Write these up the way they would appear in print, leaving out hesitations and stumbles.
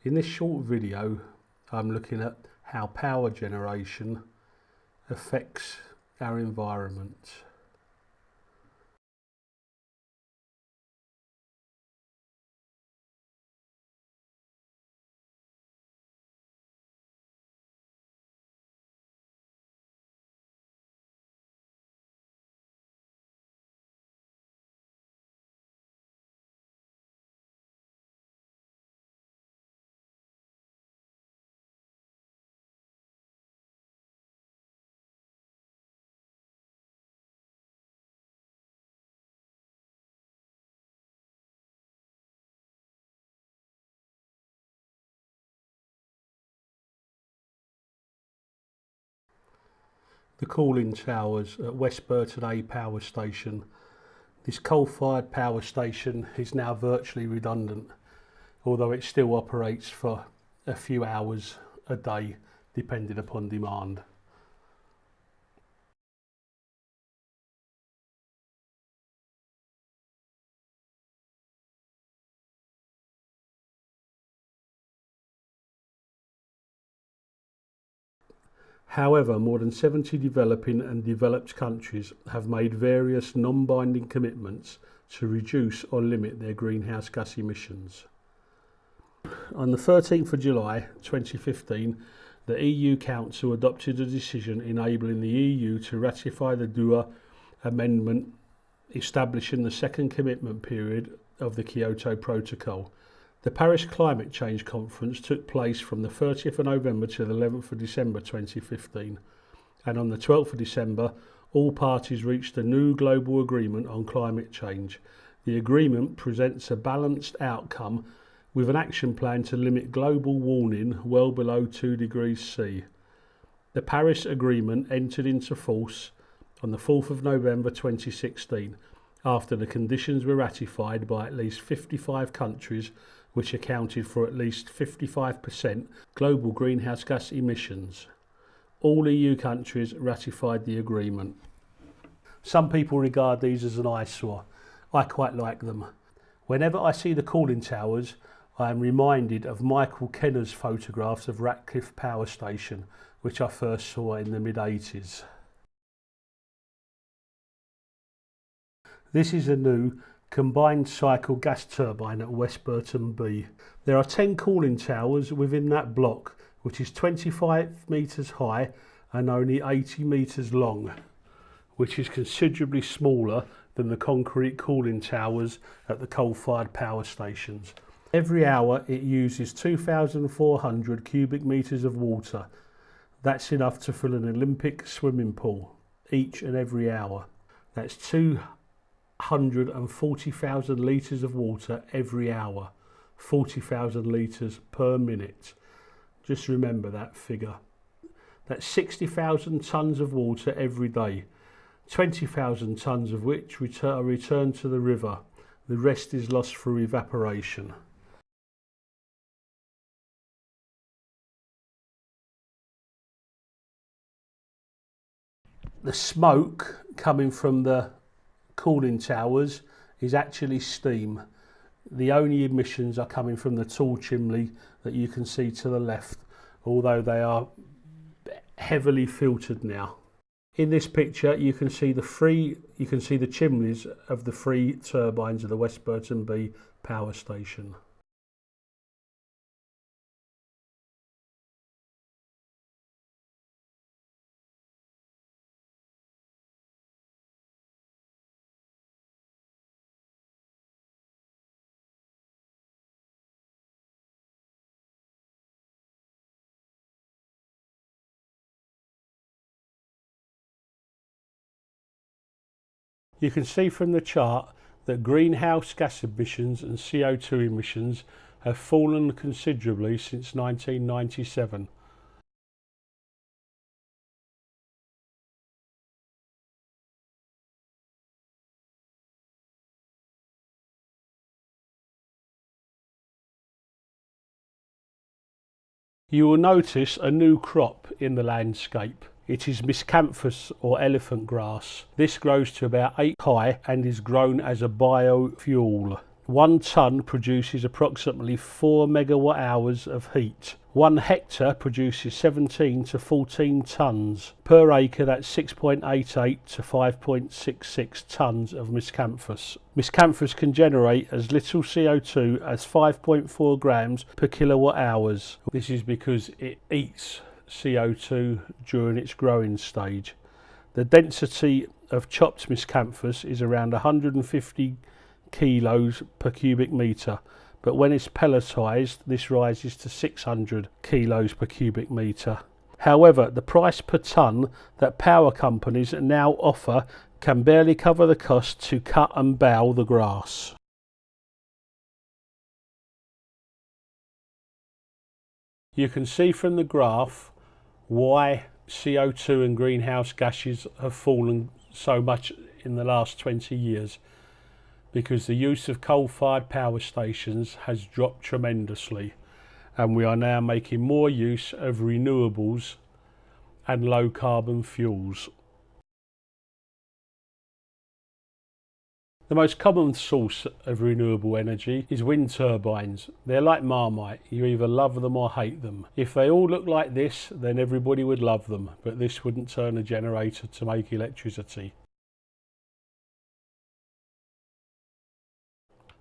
In this short video, I'm looking at how power generation affects our environment. The cooling towers at West Burton A power station. This coal-fired power station is now virtually redundant, although it still operates for a few hours a day, depending upon demand. However, more than 70 developing and developed countries have made various non-binding commitments to reduce or limit their greenhouse gas emissions. On the 13th of July 2015, the EU Council adopted a decision enabling the EU to ratify the Doha Amendment establishing the second commitment period of the Kyoto Protocol. The Paris Climate Change Conference took place from the 30th of November to the 11th of December 2015, and on the 12th of December, all parties reached a new global agreement on climate change. The agreement presents a balanced outcome with an action plan to limit global warming well below 2 degrees C. The Paris Agreement entered into force on the 4th of November 2016, after the conditions were ratified by at least 55 countries, which accounted for at least 55% global greenhouse gas emissions. All EU countries ratified the agreement. Some people regard these as an eyesore. I quite like them. Whenever I see the cooling towers, I am reminded of Michael Kenner's photographs of Ratcliffe Power Station, which I first saw in the mid-80s. This is a new combined cycle gas turbine at West Burton B. There are 10 cooling towers within that block, which is 25 metres high and only 80 metres long, which is considerably smaller than the concrete cooling towers at the coal-fired power stations. Every hour it uses 2,400 cubic metres of water. That's enough to fill an Olympic swimming pool each and every hour. That's 240,000 litres of water every hour, 40,000 litres per minute. Just remember that figure. That's 60,000 tonnes of water every day, 20,000 tonnes of which are returned to the river. The rest is lost through evaporation. The smoke coming from the cooling towers is actually steam. The only emissions are coming from the tall chimney that you can see to the left, although they are heavily filtered now. In this picture you can see the chimneys of the 3 turbines of the West Burton B power station. You can see from the chart that greenhouse gas emissions and CO2 emissions have fallen considerably since 1997. You will notice a new crop in the landscape. It is miscanthus or elephant grass. This grows to about 8 high and is grown as a biofuel. 1 tonne produces approximately 4 megawatt hours of heat. 1 hectare produces 17 to 14 tonnes. Per acre, that's 6.88 to 5.66 tonnes of miscanthus. Miscanthus can generate as little CO2 as 5.4 grams per kilowatt hours. This is because it eats CO2 during its growing stage. The density of chopped miscanthus is around 150 kilos per cubic metre, but when it's pelletised this rises to 600 kilos per cubic metre. However, the price per tonne that power companies now offer can barely cover the cost to cut and bough the grass. You can see from the graph why CO2 and greenhouse gases have fallen so much in the last 20 years, because the use of coal-fired power stations has dropped tremendously, and we are now making more use of renewables and low carbon fuels. The most common source of renewable energy is wind turbines. They're like Marmite, you either love them or hate them. If they all look like this, then everybody would love them, but this wouldn't turn a generator to make electricity.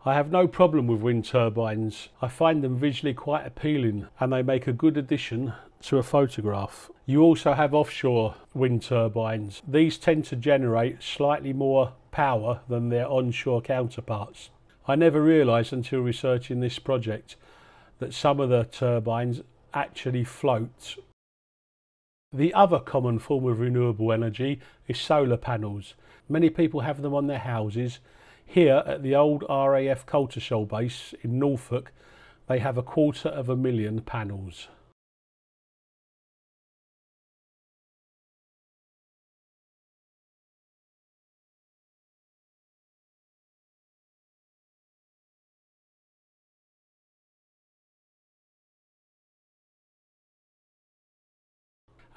I have no problem with wind turbines. I find them visually quite appealing and they make a good addition to a photograph. You also have offshore wind turbines. These tend to generate slightly more power than their onshore counterparts. I never realised until researching this project that some of the turbines actually float. The other common form of renewable energy is solar panels. Many people have them on their houses. Here at the old RAF Coltishall base in Norfolk, they have 250,000 panels.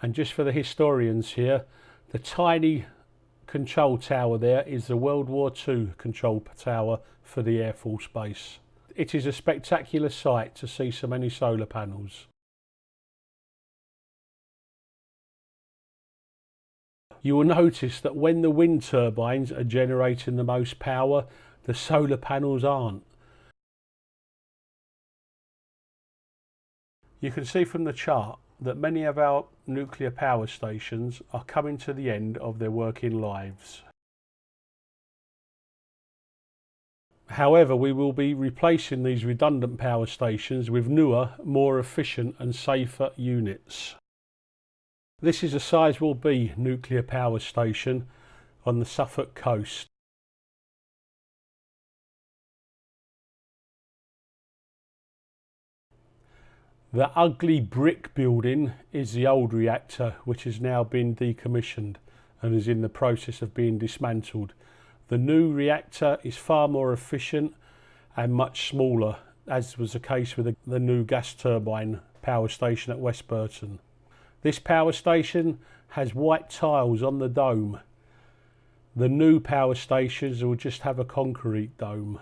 And just for the historians here, the tiny control tower there is the World War II control tower for the Air Force Base. It is a spectacular sight to see so many solar panels. You will notice that when the wind turbines are generating the most power, the solar panels aren't. You can see from the chart that many of our nuclear power stations are coming to the end of their working lives. However, we will be replacing these redundant power stations with newer, more efficient and safer units. This is a Sizewell B nuclear power station on the Suffolk coast. The ugly brick building is the old reactor, which has now been decommissioned and is in the process of being dismantled. The new reactor is far more efficient and much smaller, as was the case with the new gas turbine power station at West Burton. This power station has white tiles on the dome. The new power stations will just have a concrete dome.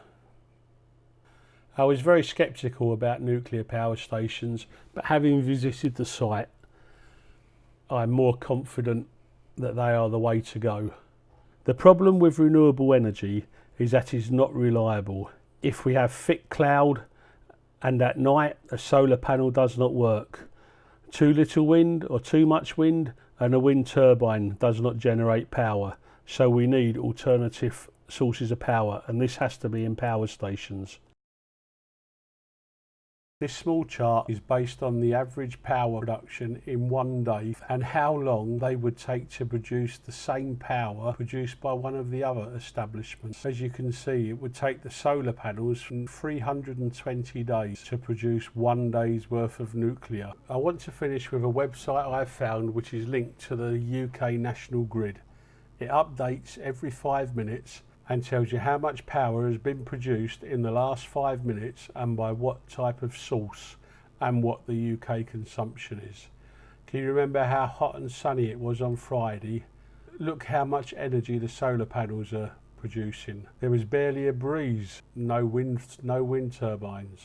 I was very sceptical about nuclear power stations, but having visited the site, I'm more confident that they are the way to go. The problem with renewable energy is that it's not reliable. If we have thick cloud and at night a solar panel does not work, too little wind or too much wind and a wind turbine does not generate power. So we need alternative sources of power, and this has to be in power stations. This small chart is based on the average power production in one day and how long they would take to produce the same power produced by one of the other establishments. As you can see, it would take the solar panels from 320 days to produce 1 day's worth of nuclear. I want to finish with a website I've found which is linked to the UK National Grid. It updates every 5 minutes and tells you how much power has been produced in the last 5 minutes and by what type of source and what the UK consumption is. Can you remember how hot and sunny it was on Friday? Look how much energy the solar panels are producing. producing. There was barely a breeze, no wind turbines.